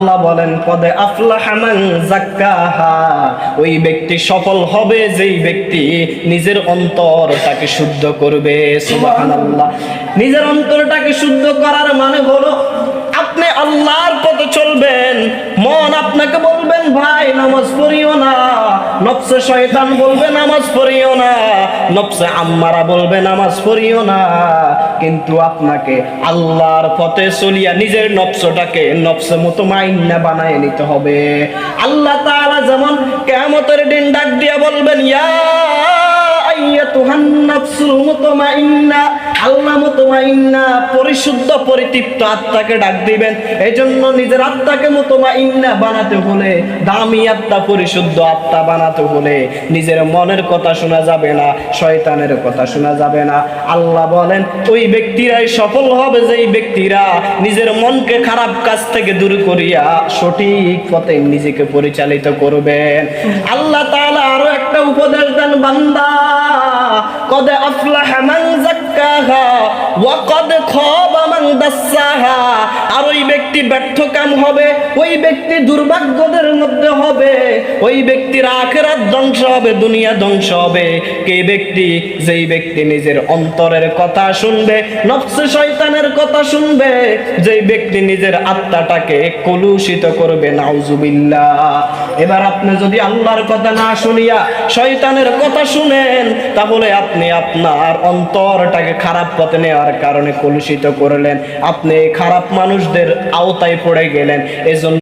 আল্লাহ বলেন কদে আফলাহা মান যাক্কাহা, ওই ব্যক্তি সফল হবে যেই ব্যক্তি নিজের অন্তরটাকে শুদ্ধ করবে। সুবহানাল্লাহ। নিজের অন্তরটাকে শুদ্ধ করার মানে হলো আপনি আল্লাহর পথে চলবেন। মন আপনাকে বলবেন ভাই নামাজ পড়িও না, নফসে শয়তান বলবে নামাজ পড়িও না, নফসে আম্মারা বলবে নামাজ পড়িও না, কিন্তু আপনাকে আল্লাহর পথে চলিয়া নিজের নফসটাকে নফসে মুতমাইন্না বানায় নিতে হবে। আল্লাহ তাআলা যেমন কিয়ামতের দিন ডাক দিয়া বলবেন ইয়া আইয়াতুহান নাফসুল মুতমাইন্না, আল্লাহ মুতমাইন্না পরিশুদ্ধ পরিতৃপ্ত আত্মাকে ডাক দিবেন। এজন্য নিজের আত্মাকে মুতমাইন্না বানাতে হলে, দামি আত্মা পরিশুদ্ধ আত্মা বানাতে হলে নিজের মনের কথা শোনা যাবে না, শয়তানের কথা শোনা যাবে না। আল্লাহ বলেন ওই ব্যক্তিরাই সফল হবে যেই ব্যক্তিরা নিজের মনকে খারাপ কাজ থেকে দূর করিয়া সঠিক পথে নিজেকে পরিচালিত করবেন। আল্লাহ তাআলা আরো একটা উপদেশ দেন, বান্দা কদ আফলাহা মান যাক্কাহা ওয়া কদ খাবা মান দাসসাহা। আর ওই ব্যক্তি ব্যর্থ কাম হবে, ওই ব্যক্তি দুর্ভাগ্যদের মধ্যে হবে, ওই ব্যক্তির আখিরাত ধ্বংস হবে, দুনিয়া ধ্বংস হবে। কে ব্যক্তি? যেই ব্যক্তি নিজের অন্তরের কথা শুনবে, নফসে শয়তানের কথা শুনবে, যেই ব্যক্তি নিজের আত্মাটাকে কলুষিত করবে। নাউজুবিল্লাহ। এবার আপনি যদি আল্লাহর কথা না শুনিয়া শয়তানের কথা শুনেন, তাহলে আপনি আপনার অন্তরটাকে খারাপ পথে নেওয়ার কারণে কলুষিত করলেন, আপনি খারাপ মানুষদের আওতায় পড়ে গেলেন। এজন্য